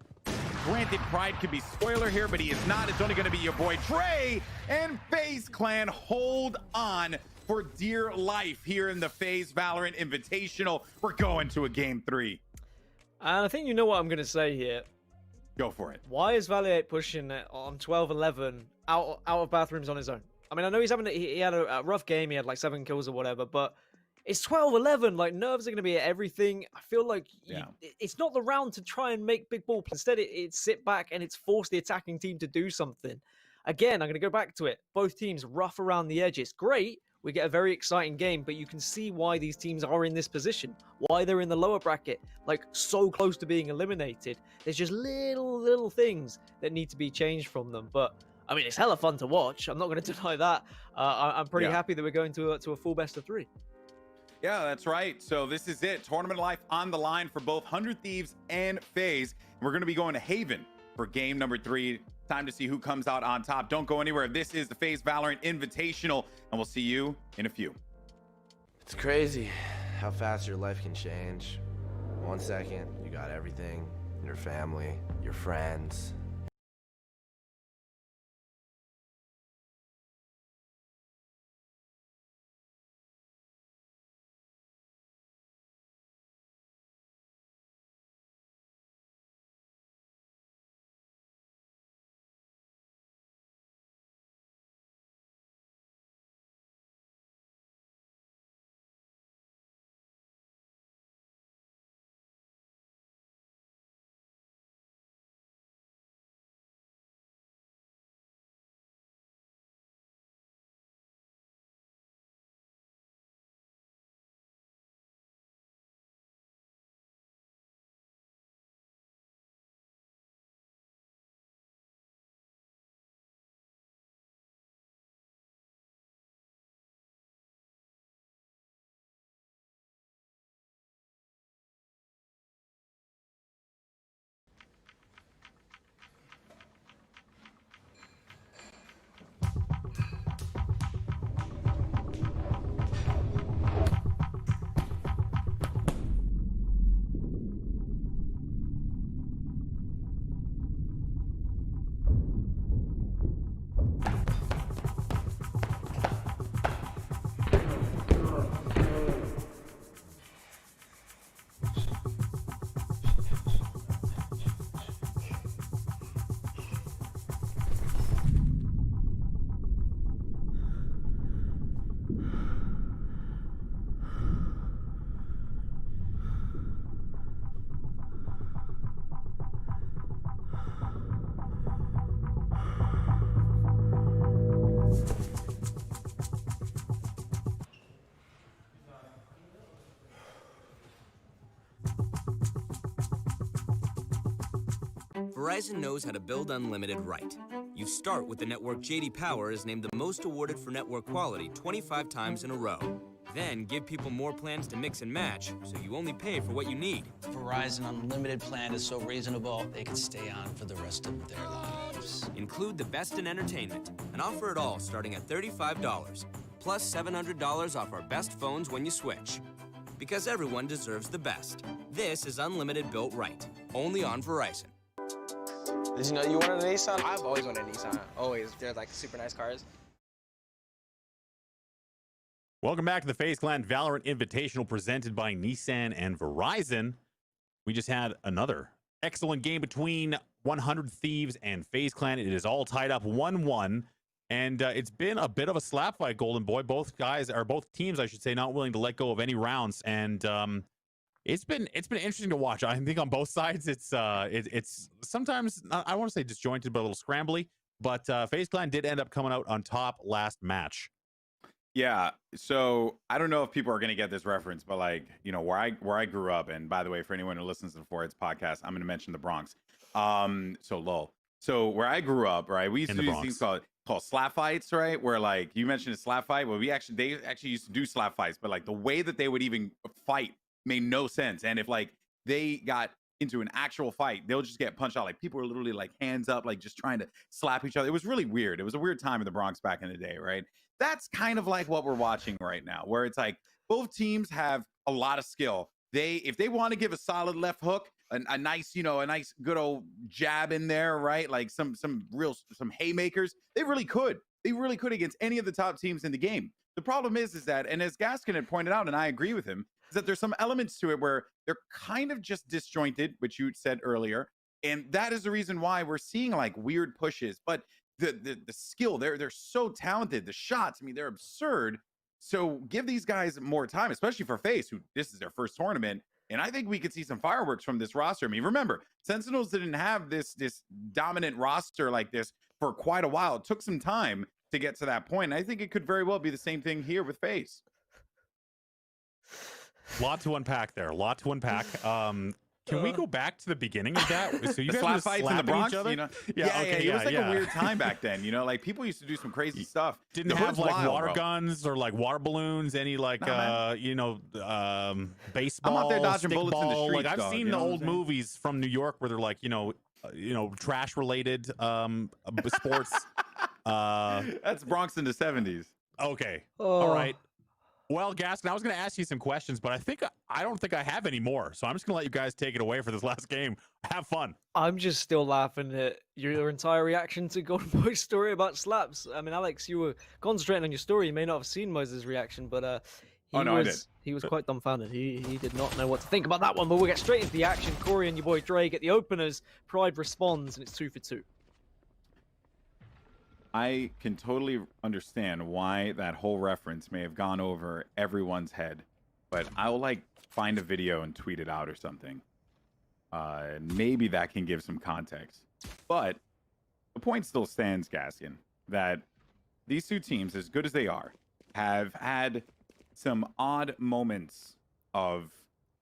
Granted, Pride could be spoiler here, but he is not. It's only going to be your boy Trey, and FaZe Clan hold on for dear life here in the FaZe Valorant Invitational. We're going to a game 3. And I think you know what I'm going to say here. Go for it. Why is Valier pushing it on 12-11 out of bathrooms on his own? I mean, I know he had a rough game. He had like 7 kills or whatever, but it's 12-11. Like, nerves are going to be at everything. I feel like it's not the round to try and make big ball. Instead, it's sit back and it's force the attacking team to do something. Again, I'm going to go back to it. Both teams rough around the edges. Great. We get a very exciting game, but you can see why these teams are in this position, why they're in the lower bracket, like so close to being eliminated. There's just little things that need to be changed from them. But I mean, it's hella fun to watch. I'm not going to deny that. I'm pretty happy that we're going to a full best of 3. Yeah, that's right. So this is it. Tournament life on the line for both 100 Thieves and FaZe. We're going to be going to Haven for game number 3. Time to see who comes out on top. Don't go anywhere. This is the FaZe Valorant Invitational, and we'll see you in a few. It's crazy how fast your life can change. 1 second, you got everything, your family, your friends, Verizon knows how to build unlimited right. You start with the network J.D. Power is named the most awarded for network quality 25 times in a row. Then give people more plans to mix and match, so you only pay for what you need. Verizon Unlimited plan is so reasonable, they can stay on for the rest of their lives. Include the best in entertainment and offer it all starting at $35, plus $700 off our best phones when you switch. Because everyone deserves the best. This is Unlimited built right, only on Verizon. Did you know you wanted a Nissan? I've always wanted a Nissan. Always. They're like super nice cars. Welcome back to the FaZe Clan Valorant Invitational presented by Nissan and Verizon. We just had another excellent game between 100 Thieves and FaZe Clan. It is all tied up 1-1. And it's been a bit of a slap fight, Golden Boy. Both teams, I should say, not willing to let go of any rounds. And it's been interesting to watch. I think on both sides, it's sometimes, I want to say disjointed, but a little scrambly. But FaZe Clan did end up coming out on top last match. Yeah, so I don't know if people are going to get this reference, but like, you know, where I grew up, and by the way, for anyone who listens to the 4Heads podcast, I'm going to mention the Bronx. So where I grew up, right, we used to do these things called slap fights, right? Where like you mentioned a slap fight, well, they actually used to do slap fights, but like the way that they would even fight made no sense. And if like they got into an actual fight, they'll just get punched out. Like people were literally like hands up, like just trying to slap each other. It was really weird. It was a weird time in the Bronx back in the day, right? That's kind of like what we're watching right now, where it's like both teams have a lot of skill. If they want to give a solid left hook, a nice good old jab in there, right? Like some haymakers, they really could against any of the top teams in the game. The problem is that, and as Gaskin had pointed out, and I agree with him, is that there's some elements to it where they're kind of just disjointed, which you said earlier, and that is the reason why we're seeing like weird pushes. But the skill, they're so talented. The shots, I mean, they're absurd. So give these guys more time, especially for FaZe, who this is their first tournament. And I think we could see some fireworks from this roster. I mean, remember, Sentinels didn't have this dominant roster like this for quite a while. It took some time to get to that point. And I think it could very well be the same thing here with FaZe. Lot to unpack there. Can we go back to the beginning of that? So you guys were fights in the Bronx, each other? you know? It was like a weird time back then, you know? Like people used to do some crazy stuff. Didn't have like water guns or like water balloons, any like baseball, I'm out there dodging bullets in the streets. Like I've seen the old movies from New York where they're like, trash related sports. That's Bronx in the 70s. Okay. All right. Well, Gaskin, I was going to ask you some questions, but I don't think I have any more. So I'm just going to let you guys take it away for this last game. Have fun. I'm just still laughing at your entire reaction to Golden Boy's story about slaps. I mean, Alex, you were concentrating on your story. You may not have seen Moses' reaction, but I did. He was quite dumbfounded. He did not know what to think about that one. But we'll get straight into the action. Corey and your boy Dre get the openers. Pride responds, and it's 2 for 2. I can totally understand why that whole reference may have gone over everyone's head, but I'll like find a video and tweet it out or something. Maybe that can give some context. But the point still stands, Gaskin, that these two teams, as good as they are, have had some odd moments of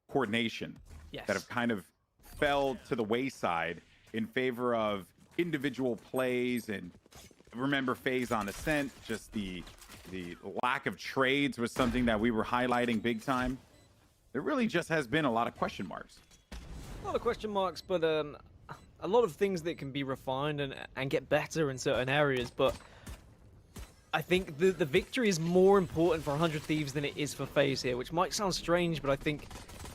coordination that have kind of fell to the wayside in favor of individual plays. And remember FaZe on Ascent, just the lack of trades was something that we were highlighting big time. There really just has been a lot of question marks. A lot of question marks, but a lot of things that can be refined and get better in certain areas. But I think the victory is more important for 100 Thieves than it is for FaZe here, which might sound strange, but I think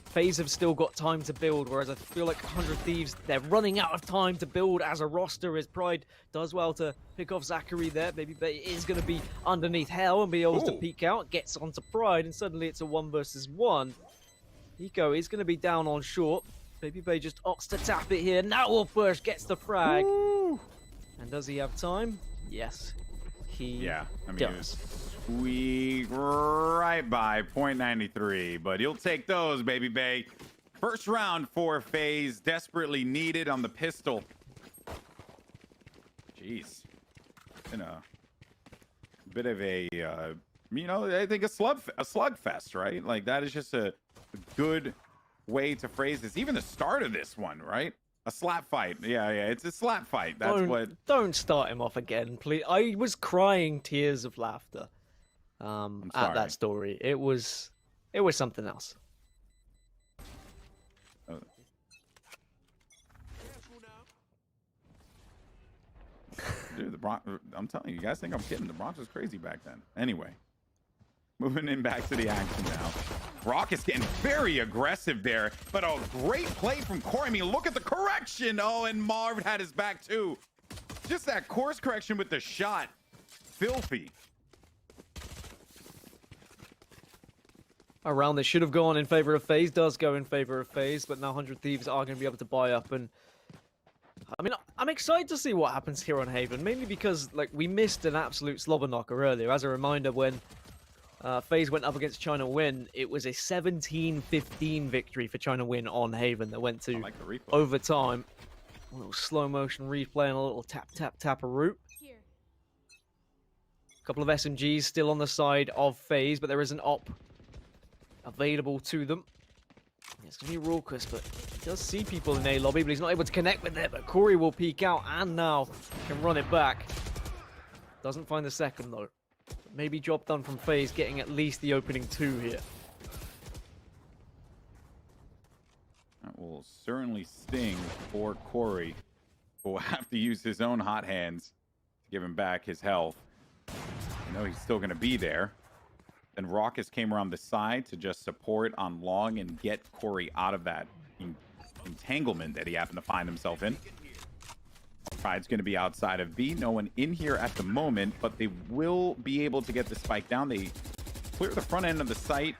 FaZe have still got time to build, whereas I feel like 100 Thieves, they're running out of time to build as a roster, as Pride does well to pick off Zachary there. Baby Bay is going to be underneath Hell and be able to peek out, gets onto Pride, and suddenly it's a 1 versus 1. Eco is going to be down on short. Baby Bay just opts to tap it here. Now Wolfang gets the frag. Woo! And does he have time? Yes, he does. Squeak right by 0.93, but he'll take those, Baby Bay. First round for FaZe, desperately needed on the pistol. Jeez, been a bit of a I think a slugfest, right? Like that is just a good way to phrase this. Even the start of this one, right? A slap fight. Yeah, it's a slap fight. That's what. Don't start him off again, please. I was crying tears of laughter at that story. It was something else. Dude, the Bronx. I'm telling you, you guys think I'm kidding. The Bronx was crazy back then. Anyway, moving in back to the action now. Rock is getting very aggressive there, but a great play from Corey. I mean, look at the correction. Oh, and Marv had his back too. Just that course correction with the shot. Filthy. A round that should have gone in favor of FaZe does go in favor of FaZe, but now 100 Thieves are going to be able to buy up. And I mean, I'm excited to see what happens here on Haven, mainly because like we missed an absolute slobber knocker earlier. As a reminder, when FaZe went up against China Win, it was a 17-15 victory for China Win on Haven that went to overtime. A little slow motion replay and a little tap a root. A couple of SMGs still on the side of FaZe, but there is an op available to them. It's going to be Raucous, but he does see people in A lobby, but he's not able to connect with it. But Corey will peek out and now can run it back. Doesn't find the second though. Maybe job done from FaZe, getting at least the opening 2 here. That will certainly sting for Corey, who will have to use his own hot hands to give him back his health. I know he's still going to be there. Then Raucous came around the side to just support on long and get Corey out of that entanglement that he happened to find himself in. Pride's going to be outside of B. No one in here at the moment, but they will be able to get the spike down. They clear the front end of the site.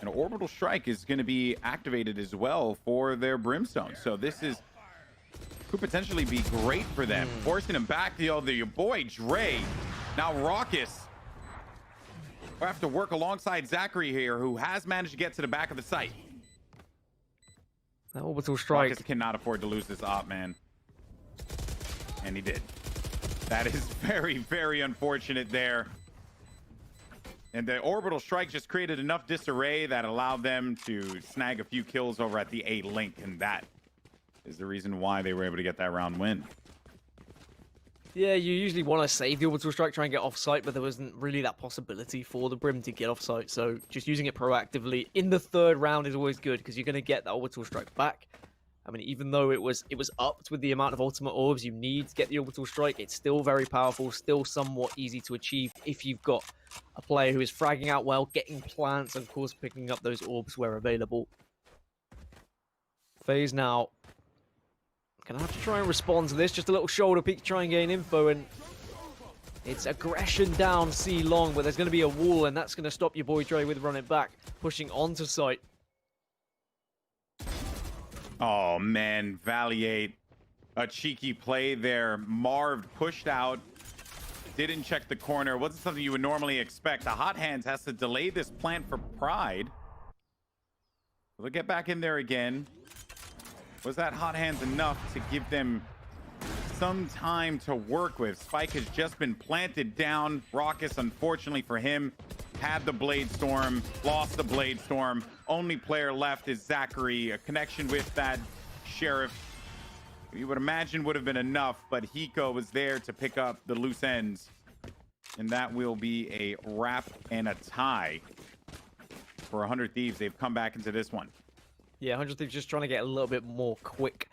An orbital strike is going to be activated as well for their Brimstone. So this could potentially be great for them. Forcing him back to your boy Dre. Now Raucous will have to work alongside Zachary here, who has managed to get to the back of the site. That orbital strike. Raucous cannot afford to lose this op, man. And he did. That is very, very unfortunate there. And the orbital strike just created enough disarray that allowed them to snag a few kills over at the A link, and that is the reason why they were able to get that round win. Yeah, you usually want to save the orbital strike, try and get off-site, but there wasn't really that possibility for the Brim to get off-site, so just using it proactively in the 3rd round is always good, because you're going to get that orbital strike back. I mean, even though it was upped with the amount of ultimate orbs you need to get the orbital strike, it's still very powerful, still somewhat easy to achieve if you've got a player who is fragging out well, getting plants, and of course picking up those orbs where available. FaZe now gonna have to try and respond to this. Just a little shoulder peek to try and gain info, and it's aggression down C long, but there's gonna be a wall, and that's gonna stop your boy Dre with running back, pushing onto site. Oh man, Valiate, a cheeky play there. Marv pushed out, didn't check the corner. Wasn't something you would normally expect. The hot hands has to delay this plant for Pride. They'll get back in there again. Was that hot hands enough to give them some time to work with? Spike has just been planted down. Raucous, unfortunately for him, had the Blade Storm, lost the Blade Storm. Only player left is Zachary. A connection with that Sheriff, you would imagine, would have been enough, but Hiko was there to pick up the loose ends. And that will be a wrap and a tie for 100 Thieves. They've come back into this one. Yeah, 100 Thieves just trying to get a little bit more quick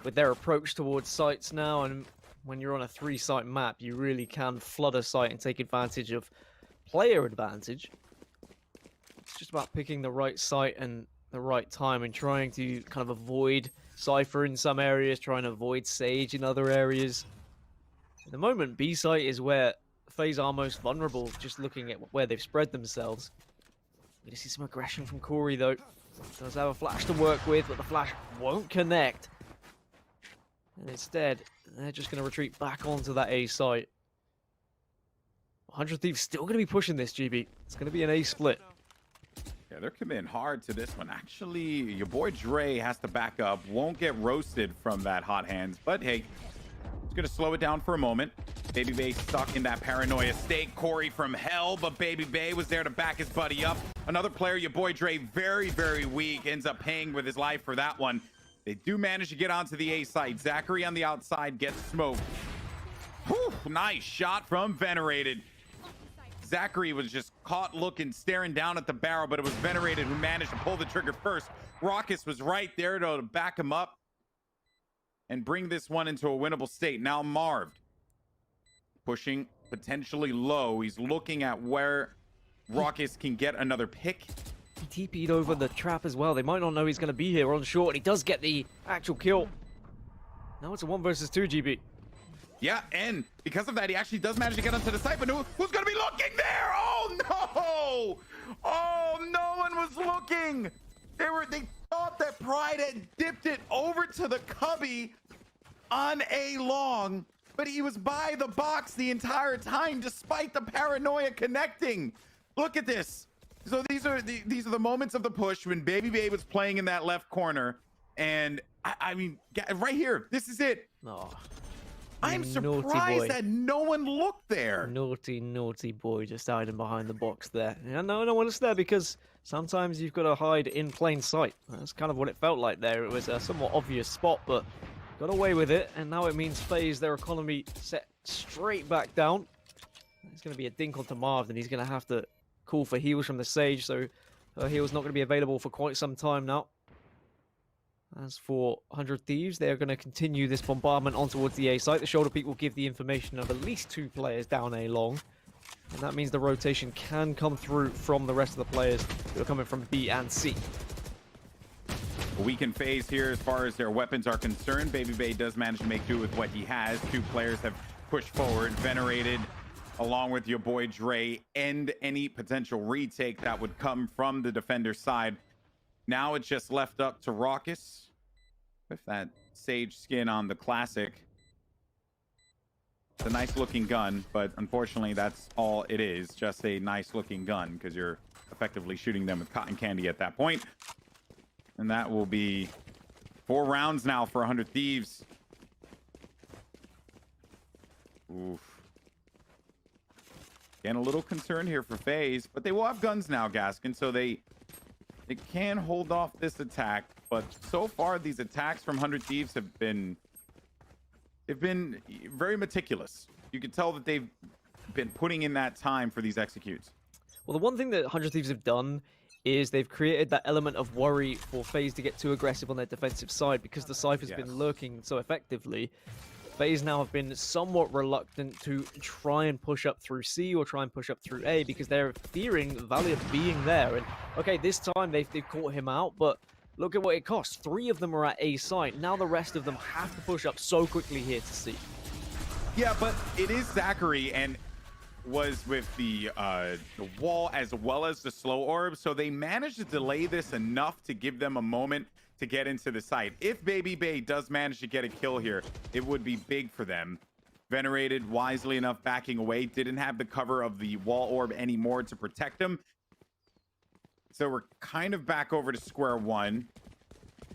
with their approach towards sites now, and when you're on a 3-site map, you really can flood a site and take advantage of player advantage. It's just about picking the right site and the right time and trying to kind of avoid Cypher in some areas, trying to avoid Sage in other areas. At the moment, B site is where FaZe are most vulnerable, just looking at where they've spread themselves. We're going to see some aggression from Corey, though. Does have a flash to work with, but the flash won't connect. And instead, they're just going to retreat back onto that A site. 100 Thieves still going to be pushing this, GB. It's going to be an A split. Yeah, they're committing hard to this one. Actually, your boy Dre has to back up. Won't get roasted from that hot hands, but hey, it's going to slow it down for a moment. Baby Bay stuck in that paranoia state. Corey from hell, but Baby Bay was there to back his buddy up. Another player, your boy Dre, very, very weak, ends up paying with his life for that one. They do manage to get onto the A site. Zachary on the outside gets smoked. Whew, nice shot from Venerated. Zachary was just caught looking, staring down at the barrel, but it was Venerated who managed to pull the trigger first. Raucus was right there to back him up and bring this one into a winnable state. Now Marv pushing potentially low. He's looking at where Raucus can get another pick. He TP'd over the trap as well. They might not know he's going to be here on short, and he does get the actual kill. Now it's a 1 versus 2, GB. Yeah, and because of that, he actually does manage to get onto the site, but who's going to be looking there? Oh, no! Oh, no one was looking! They thought that Pride had dipped it over to the cubby on A long, but he was by the box the entire time, despite the paranoia connecting. Look at this. So these are the moments of the push when Baby Bay was playing in that left corner, and I mean, right here, this is it. Oh, I'm surprised that no one looked there. Naughty, naughty boy just hiding behind the box there. Yeah, no one is there because sometimes you've got to hide in plain sight. That's kind of what it felt like there. It was a somewhat obvious spot, but got away with it, and now it means FaZe, their economy set straight back down. It's going to be a dink onto Marv, and he's going to have to call for heals from the Sage, so heals not going to be available for quite some time now. As for 100 Thieves, they're going to continue this bombardment on towards the A site. The shoulder peak will give the information of at least 2 players down A long, and that means the rotation can come through from the rest of the players who are coming from B and C. A weakened FaZe here as far as their weapons are concerned. Baby Bay does manage to make do with what he has. 2 players have pushed forward. Venerated, along with your boy Dre, end any potential retake that would come from the defender side. Now it's just left up to Raucus with that Sage skin on the Classic. It's a nice looking gun, but unfortunately that's all it is. Just a nice looking gun, because you're effectively shooting them with cotton candy at that point. And that will be 4 rounds now for 100 Thieves. Oof. Getting a little concerned here for FaZe, but they will have guns now, Gaskin, so they can hold off this attack. But so far, these attacks from 100 Thieves have been very meticulous. You can tell that they've been putting in that time for these executes. Well, the one thing that 100 Thieves have done is they've created that element of worry for FaZe to get too aggressive on their defensive side, because the Cypher's been lurking so effectively. FaZe now have been somewhat reluctant to try and push up through C or try and push up through A, because they're fearing Valiant being there. And okay, this time they've caught him out, but look at what it costs. 3 of them are at A site. Now the rest of them have to push up so quickly here to C. Yeah, but it is Zachary, and was with the wall as well as the slow orb, so they managed to delay this enough to give them a moment to get into the site. If Baby Bay does manage to get a kill here, it would be big for them. Venerated, wisely enough, backing away, didn't have the cover of the wall orb anymore to protect him. So we're kind of back over to square one.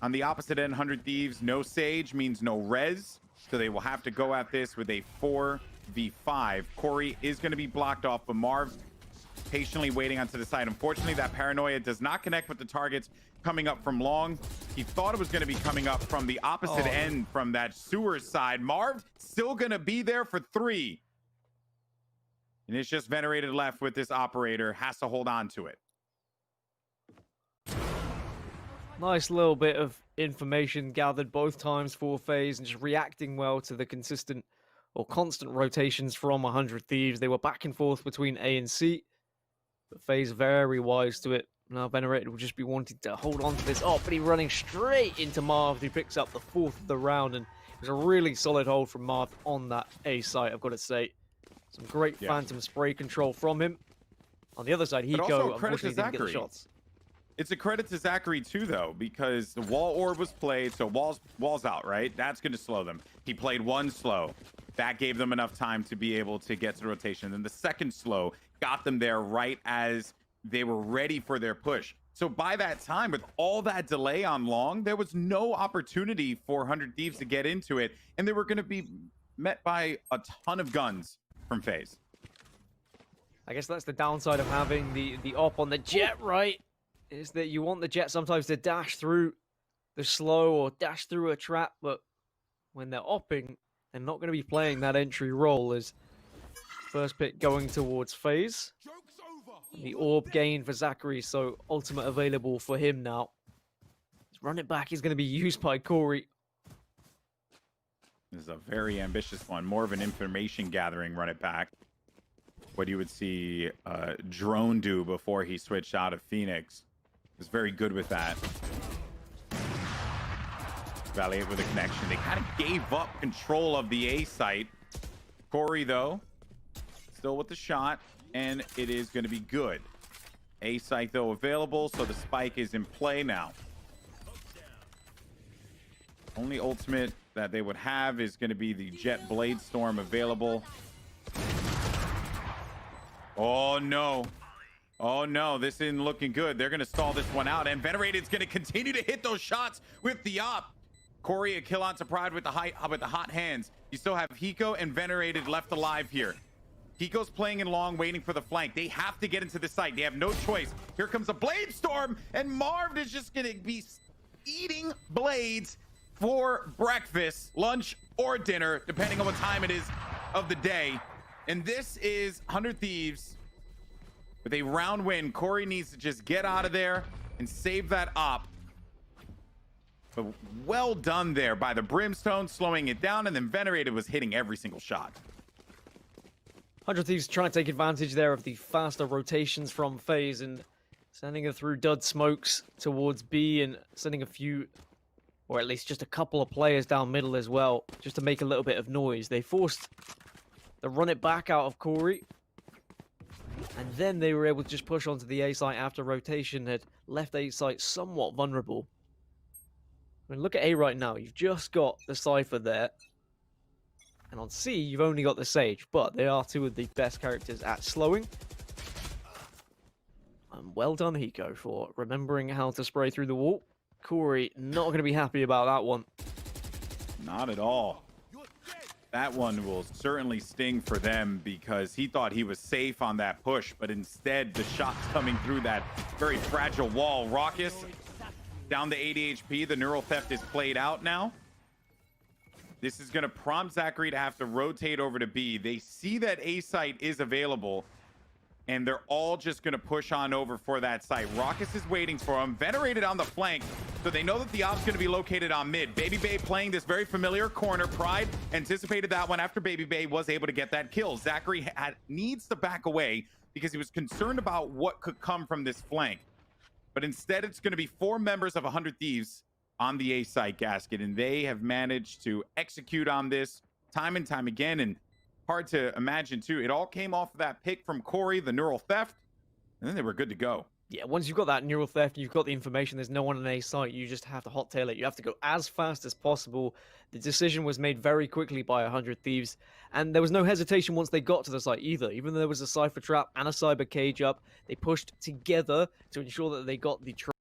On the opposite end, 100 Thieves, no Sage means no res, so they will have to go at this with a 4v5. Corey is going to be blocked off, but Marv patiently waiting onto the side. Unfortunately, that paranoia does not connect with the targets coming up from long. He thought it was going to be coming up from the opposite end, from that sewer side. Marv still going to be there for 3. And it's just Venerated left with this operator. Has to hold on to it. Nice little bit of information gathered both times for FaZe, and just reacting well to the consistent or constant rotations from 100 Thieves. They were back and forth between A and C, but FaZe very wise to it. Now Venerated will just be wanting to hold on to this. Oh, but he's running straight into Marv, who picks up the 4th of the round, and it was a really solid hold from Marv on that A site, I've got to say. Some great phantom spray control from him. On the other side, Hiko unfortunately didn't get the shots. It's a credit to Zachary too, though, because the wall orb was played, so walls out, right? That's going to slow them. He played 1 slow. That gave them enough time to be able to get to the rotation. Then the 2nd slow got them there right as they were ready for their push. So by that time, with all that delay on long, there was no opportunity for 100 Thieves to get into it, and they were going to be met by a ton of guns from FaZe. I guess that's the downside of having the op on the jet, right? Is that you want the jet sometimes to dash through the slow or dash through a trap, but when they're opping, they're not going to be playing that entry role. As first pick going towards FaZe. The orb gain for Zachary, so ultimate available for him now. Run it back is going to be used by Corey. This is a very ambitious one, more of an information gathering run it back. What you would see Drone do before he switched out of Phoenix. Was very good with that. Valiant with a connection. They kind of gave up control of the A site. Corey, though, still with the shot, and it is going to be good. A site, though, available, so the spike is in play now. Only ultimate that they would have is going to be the Jet Blade Storm available. Oh, no. Oh, no. This isn't looking good. They're going to stall this one out, and Venerated's going to continue to hit those shots with the op. Corey, a kill onto Pride with the hot hands. You still have Hiko and Venerated left alive here. Hiko's playing in long, waiting for the flank. They have to get into the site. They have no choice. Here comes a Blade Storm, and Marv is just going to be eating blades for breakfast, lunch, or dinner, depending on what time it is of the day. And this is 100 Thieves with a round win. Corey needs to just get out of there and save that op. But well done there by the Brimstone, slowing it down, and then Venerated was hitting every single shot. 100 Thieves trying to take advantage there of the faster rotations from FaZe and sending it through dud smokes towards B and sending a few, or at least just a couple of players down middle as well, just to make a little bit of noise. They forced the run it back out of Corey, and then they were able to just push onto the A site after rotation had left A site somewhat vulnerable. I mean, look at A right now. You've just got the Cypher there. And on C, you've only got the Sage, but they are two of the best characters at slowing. And well done, Hiko, for remembering how to spray through the wall. Corey, not going to be happy about that one. Not at all. That one will certainly sting for them because he thought he was safe on that push, but instead the shots coming through that very fragile wall. Raucous down to 80 HP. The neural theft is played out now. This is going to prompt Zachary to have to rotate over to B. They see that A site is available, and they're all just going to push on over for that site. Raucous is waiting for him. Venerated on the flank, so they know that the op's going to be located on mid. Baby Bay playing this very familiar corner. Pride anticipated that one after Baby Bay was able to get that kill. Zachary needs to back away because he was concerned about what could come from this flank. But instead, it's going to be 4 members of 100 Thieves on the A site, Gasket, and they have managed to execute on this time and time again. And hard to imagine too, it all came off of that pick from Corey, the neural theft, and then they were good to go. Yeah, once you've got that neural theft, you've got the information, there's no one on A site, you just have to hot tail it. You have to go as fast as possible. The decision was made very quickly by 100 Thieves, and there was no hesitation once they got to the site either. Even though there was a Cypher trap and a Cyber cage up, they pushed together to ensure that they got the